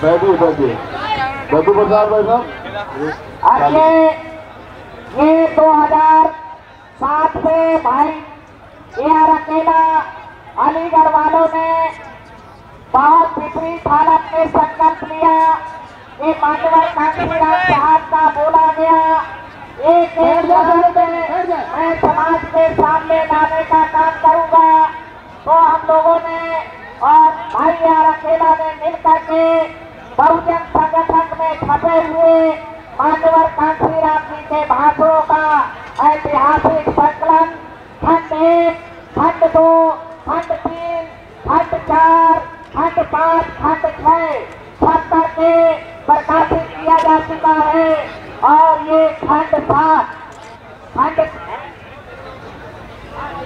बैठिए बैठिए बब्बू प्रसाद भाई साहब। अब ये 2007 से भाई AR अकेला अलीगढ़ वालों ने बहुत विपरीत हालत में संकल्प लिया। ये मान्यवर कांशीराम साहब का बोला गया एक मैं समाज के सामने लाने का काम करूंगा, तो हम लोगों ने और भाई AR अकेला ने मिलकर के बहुजन संगठन में छपे हुए मान्यवर कांशीराम जी के भाषणों का ऐतिहासिक संकलन खंड 1, खंड 2, खंड 3, खंड 4, खंड 5, खंड 6 छप करके प्रकाशित किया जा चुका है। और ये खंड 7 खंड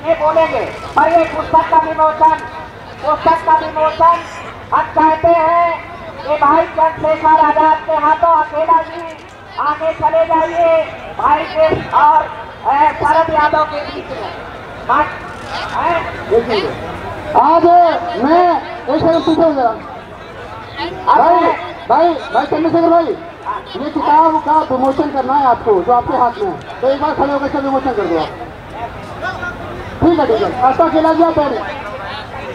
ये बोलेंगे और ये पुस्तक का विमोचन हम चाहते हैं कि भाई चंद्रशेखर आजाद के हाथों अकेला जी आगे चले जाइए भाई के और शरद यादव के बीच में। आज मैं एक पूछा जरा भाई चंद्रशेखर भाई, ये किताब का विमोचन करना है आपको जो आपके हाथ में है, तो एक बार खड़े होकर सब विमोचन कर दो आप। ठीक है आपका अकेला जी आप पहले।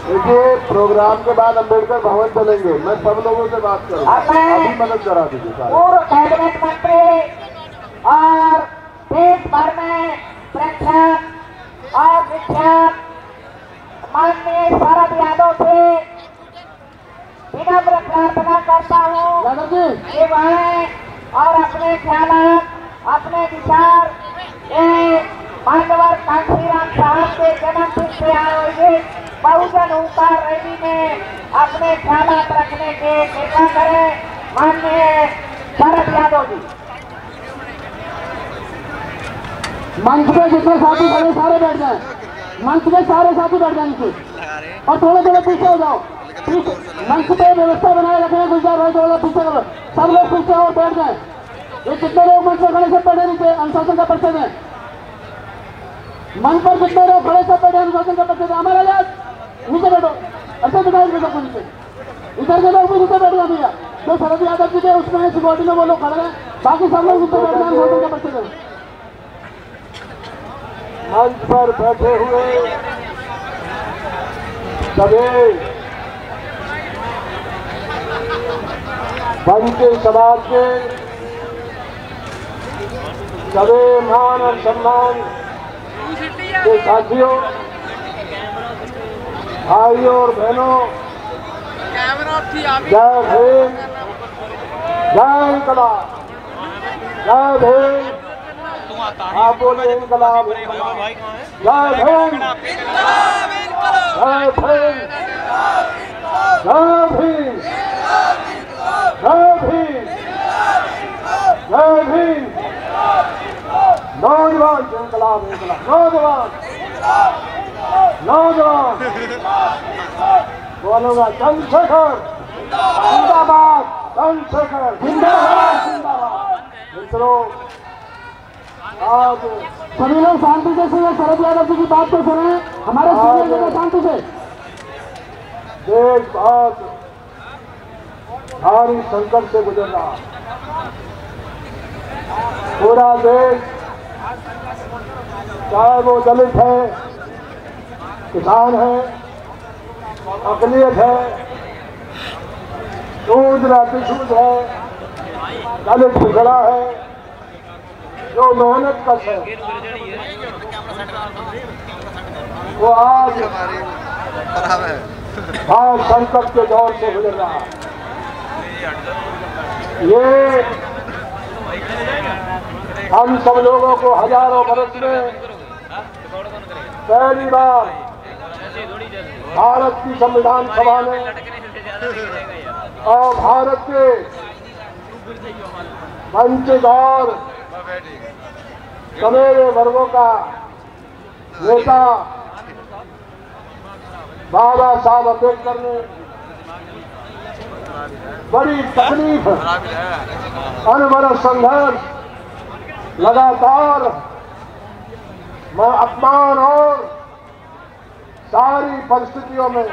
देखिए प्रोग्राम के बाद अम्बेडकर भवन चलेंगे, मैं सब लोगों से बात करूँ, अभी मदद करा दीजिए। पूर्व कैबिनेट मंत्री और देश भर में प्रख्यात और विख्यात माननीय शरद यादव से विनम्र प्रार्थना करता हूँ कि वह और अपने ख्यालात अपने विचार मान्यवर कांशीराम साहब के जन्मदिन से आयोजित बहुजन हुंकार रैली में अपने ख्यालात रखने के कृपा करें। माननीय शरद यादव जी। मंच पे जितने साथी खड़े सारे बैठ जाएं, मंच पे सारे साथी बैठ जाए नीचे और थोड़े थोड़े पीछे हो जाओ। मंच पे व्यवस्था बनाए रखने गुलजार भाई थोड़ा पीछे करो, सब लोग पीछे और बैठ जाए। ये कितने लोग मंच पर खड़े सब बैठे नीचे अनुशासन का परिचय दें। मंच पर कितने लोग खड़े सब बैठे अनुशासन का परिचय दें। हमारा याद नीचे बैठो, ऐसे बिठाओ सबको नीचे, इधर के लोग भी नीचे बैठ जाए भैया। जो शरद यादव जी के उसमें सिक्योरिटी में वो लोग खड़े हैं, बाकी सब लोग नीचे बैठ जाए अनुशासन का परिचय दें। मंच पर बैठे हुए सभी बनते समाज के सभी मान और सम्मान के साथियों, भाइयों और बहनों, जय भीम, जय इंकलाब, जय भीम। आप बोले इंकलाब, जय भीम, जय भीम, जय भीम, जय भीम, जय भीम। नौजवान इंकलाब, इंकलाब, नौजवान, नौजवान बोलूंगा चंद्रशेखर जिंदाबाद, चंद्रशेखर जिंदाबाद, जिंदाबाद। मित्रों, आज सभी लोग शांति से सुने, शरद यादव जी की बात को सुने, हमारे सीनियर शांति से। देश बहुत भारी संकट से गुजर रहा, पूरा देश, चाहे वो दलित है, किसान है, अकलियत है, शूद्र अतिशूद्र है, दलित पिछड़ा है, जो मेहनत कश है, वो आज बहुत संकट के दौर से गुजर रहा है। ये हम सब लोगों को हजारों बरस में पहली बार भारत की संविधान सभा ने और भारत के वंचित और कमेरे वर्गों का नेता बाबा साहब अम्बेडकर ने बड़ी तकलीफ, अनवरत संघर्ष, लगातार अपमान और सारी परिस्थितियों में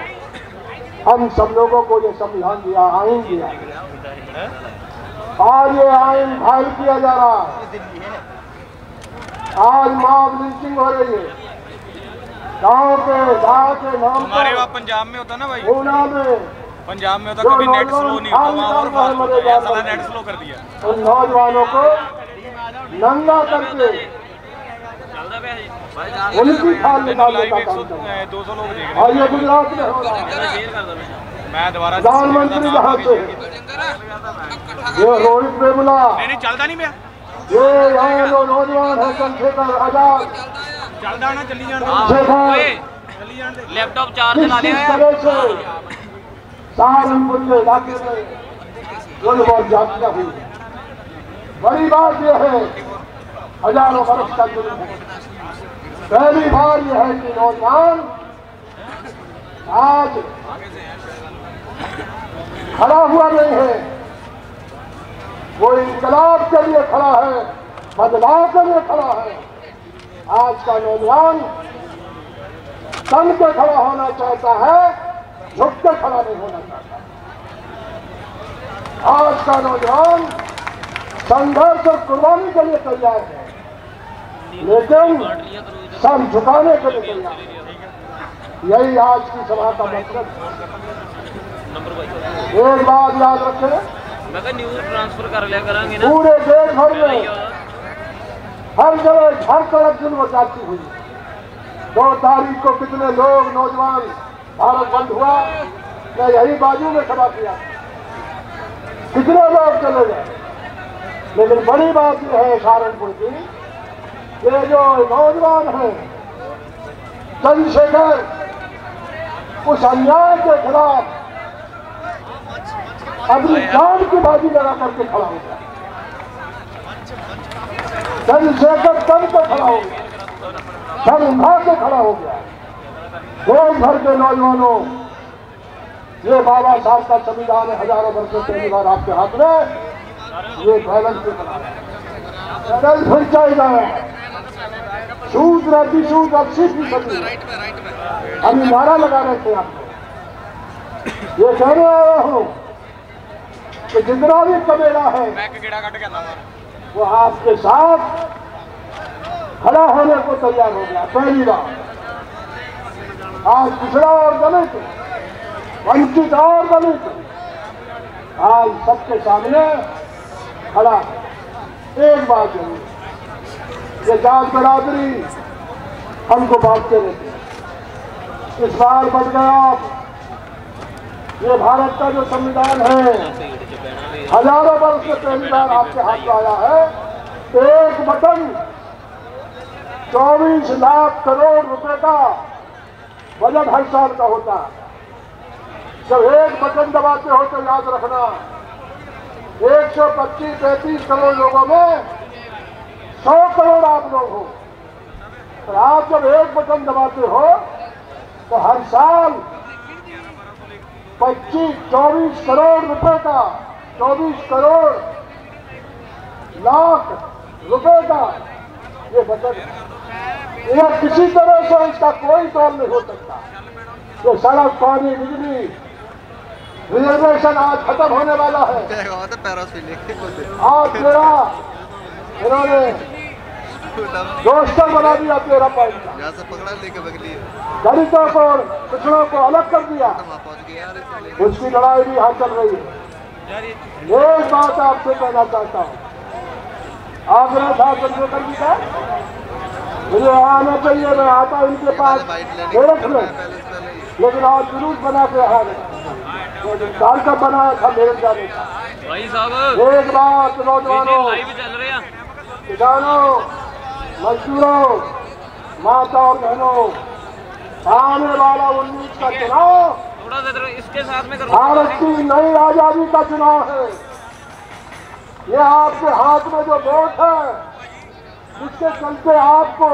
हम सब लोगों को ये संविधान दिया, आइन दिया। आज ये आइन घायल किया जा रहा है। आज मॉब लिंचिंग हो रही है गाँव के नाम हमारे वहाँ पंजाब में होता ना भाई, ऊना में पंजाब में होता कभी नेट स्लो नहीं होता, वहाँ और फास्ट होता है, साला नेट स्लो कर दिया। उन नौजवानों को नंगा करके उनकी खाल निकालने का काम कर रहा है। 200 लोग देख रहे हैं। और ये गुजरात में हो रहा है। मैं दोबारा प्रधानमंत्री जहाँ से ये रोहित वेमुला, नहीं चलता नहीं मैं, ये यहाँ जो नौजवान है चंद्रशेखर आजाद, चलता ना चली जाना, लैपटॉप चार्ज ला ले सहारनपुर के इलाके में बहुत जातियां हुई। बड़ी बात यह है, हजारों वर्ष का जुल्म है। पहली बार यह है कि नौजवान आज खड़ा हुआ नहीं है, वो इंकलाब के लिए खड़ा है, बदलाव के लिए खड़ा है। आज का नौजवान तन के खड़ा होना चाहता है, झुक के खड़ा नहीं होना चाहता। आज का नौजवान संघर्ष और कुर्बानी के लिए तैयार है, लेकिन सर झुकाने के लिए तैयार है। यही आज की सभा का मकसद है। एक बात याद रखें, न्यूज ट्रांसफर कर लिया करेंगे ना, पूरे देश भर में हर जगह हर तरफ जुल्म जाती हुई। 2 तारीख को कितने लोग नौजवान भारत बंद हुआ, मैं यही बाजू में सभा किया, कितने लोग चले गए। लेकिन बड़ी बात यह है सहारनपुर की, ये जो नौजवान हैं चंद्रशेखर, उस अन्याय के खिलाफ अपनी जान की बाजी लगा करके खड़ा हो गया। चंद्रशेखर तन पे खड़ा हो गया, सर उठा के खड़ा हो गया। देश भर के नौजवानों, ये बाबा साहब का संविधान है, हजारों वर्षों पहली बार आपके हाथ में, ये बैलेंस पे बना बैलेंस फिर चाहिए। सूद रहती सूद 80%। अभी नारा लगा रहे थे आपको, ये कहने आया हूँ कि जितना भी कमेला है वो आपके साथ खड़ा होने को तैयार हो गया। पहली बार आज पिछड़ा और दलित, वंचित और दलित आज सबके सामने खड़ा। एक बात जरूर, ये जात बरादरी हमको बांटते रहते हैं, इस बार बढ़ गया। ये भारत का जो संविधान है, हजारों वर्ष से पहली बार आपके हाथ में आया है। एक बटन 24 लाख करोड़ रुपए का बजट हर साल का होता है। जब एक बटन दबाते हो तो याद रखना, 125-33 करोड़ लोगों में 100 करोड़ आप लोग हो। तो आप जब एक बटन दबाते हो तो हर साल 24 करोड़ रुपए का, 24 करोड़ लाख रुपए का ये बजट है। यह किसी तरह से इसका कोई तौल नहीं हो सकता। ये सड़क, पानी, बिजली, रिजर्वेशन आज खत्म होने वाला है। आज मेरा इन्होंने रोस्टर बना दिया 13 पॉइंट का, दलितों को पिछड़ों को अलग कर दिया। उसकी लड़ाई भी यहाँ चल रही है। एक बात आपसे कहना चाहता हूँ, आग्रह था चंद्रशेखर जी का, मुझे आना चाहिए, मैं आता इनके पास मेरठ में, लेकिन आज जुलूस बना के आ गया। कार्यक्रम बनाया था मेरठ जाने का। एक बात नौजवानों, किसानों, मजदूरों, माता और बहनों, आने वाला 19 का चुनाव इसके साथ में भारत की नई आजादी का चुनाव है। ये आपके हाथ में जो वोट है, जिसके चलते आपको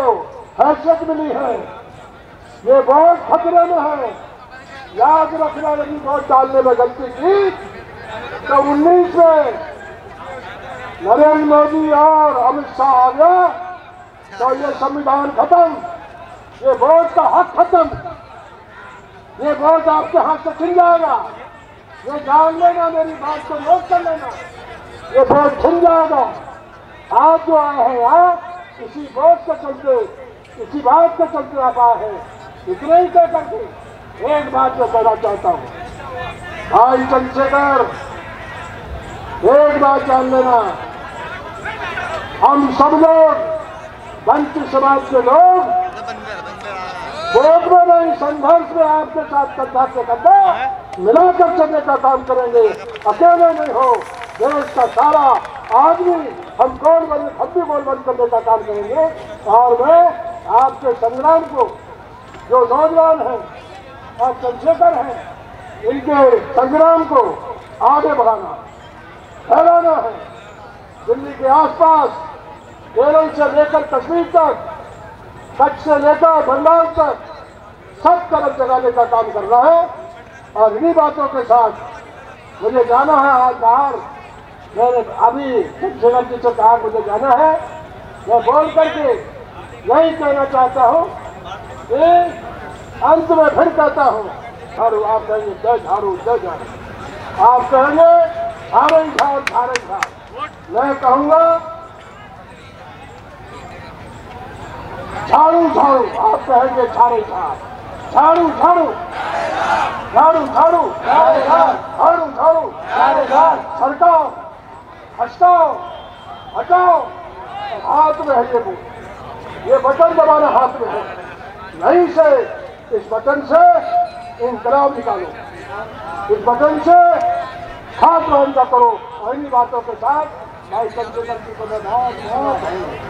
हैसियत मिली है, ये वोट खतरे में है। याद रखना, यदि वोट डालने में गलती की तो 19 में नरेंद्र मोदी और अमित शाह आ गया तो ये संविधान खत्म, ये वोट का हक खत्म। ये वोट आपके हाथ से छिन जाएगा। ये जान लेना, मेरी बात को नोट कर लेना, ये वोट छिन जाएगा। आप जो आए हैं यहाँ इसी वोट के चलते, इसी बात के चलते आप आए हैं। इतने ही कह करके एक बात मैं कहना चाहता हूँ, भाई चंद्रशेखर, एक बात जान लेना, हम सब लोग वंचित समाज के लोग वोट में नहीं, संघर्ष में आपके साथ कंधा से कंधा मिलाकर चलने का काम करेंगे। अकेले नहीं हो, देश का सारा आदमी हम गोल बंद करने का काम करेंगे। और मैं आपके संग्राम को, जो नौजवान हैं और चंद्रशेखर हैं, इनके संग्राम को आगे बढ़ाना, फैलाना है। दिल्ली के आसपास केरल से लेकर कश्मीर तक, कच्छ से लेकर बंगाल तक सब तरफ जगाने का काम करना है। और इन्हीं बातों के साथ मुझे जाना है आज बाहर। मैंने अभी चंद्रशेखर जी से कहा मुझे जाना है, मैं बोल करके यही कहना चाहता हूँ कि अंत में फिर कहता हूँ, झाड़ू, आप कहेंगे जय झाड़ू जय झाड़ू, आप कहेंगे झाड़ू झाड़ झाड़ू झाड़, मैं कहूँगा झाड़ू झाड़ू, आप कहेंगे झाड़ू झाड़, झाड़ू झाड़ू झाड़ू झाड़ू झाड़ू झाड़ू झाड़ू, सरकाओ, हटाओ हटाओ, हाथ में है ये वो, ये बटन दबाना हाथ में है, नहीं से इस बटन से इनकलाब निकालो, इस बटन से हाथ ग्रहण करो। और इन्हीं बातों के साथ भाई चंद्रशेखर जी को मैं बहुत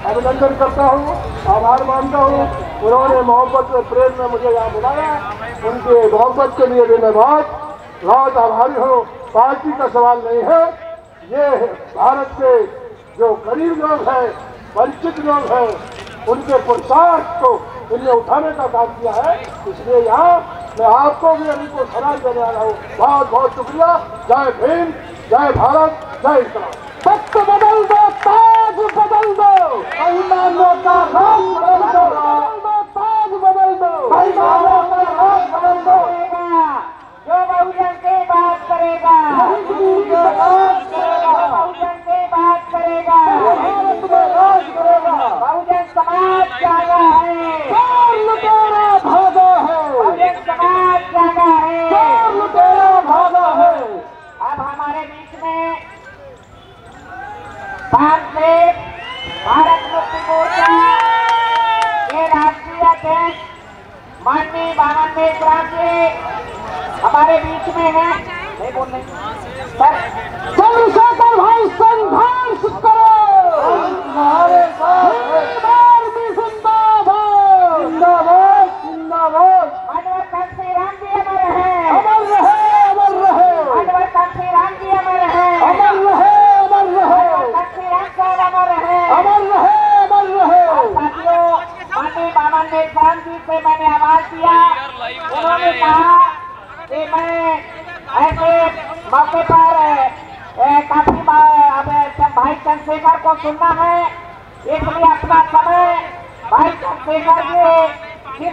अभिनंदन करता हूँ, आभार मानता हूँ। उन्होंने मोहब्बत में, प्रेम में मुझे यहाँ बुलाया, उनके मोहब्बत के लिए भी मैं बहुत आभारी हूँ। पार्टी का सवाल नहीं है, ये भारत के जो गरीब लोग हैं, वंचित लोग हैं, उनके पुरुषार्थ को इन्हें उठाने का काम किया है। इसलिए यहाँ मैं आपको भी अभी को सलाह देने वाला हूँ। बहुत बहुत शुक्रिया। जय भीम, जय भारत, जय इस्लाम। वक्त बदल दो, ताज बदल दो, बेईमानों का राज बदल दो, ताज बदल दो, बेईमानों का राज बदल दो। जो बहुजन की बात करेगा, बहुजन की बात करेगा, भारत में राज करेगा। बहुजन समाज जागा है, लुटेरा भागा है, बहुजन समाज जागा है, लुटेरा भागा है। अब हमारे बीच में भारत मुक्ति मोर्चा के राष्ट्रीय अध्यक्ष माननीय वासुंधरा जी हमारे बीच में है। नहीं बोल रहे सर, चंद्रशेखर भाई संघर्ष करो, हमारे साथ जिंदाबाद जिंदाबाद जिंदाबाद। मनवर्धन श्री राम जी अमर है, अमर रहे अमर रहे, मनवर्धन श्री राम जी अमर है, अमर रहे अमर रहे, मनवर्धन श्री राम साहब अमर है, अमर रहे अमर रहे। साथियों, माननीय वासुंधरा जी से मैंने आवाज दिया, उन्होंने कहा कि मैं ऐसे मौके पर काफी भाई चंद्रशेखर को सुनना है, इसलिए अपना समय भाई चंद्रशेखर जी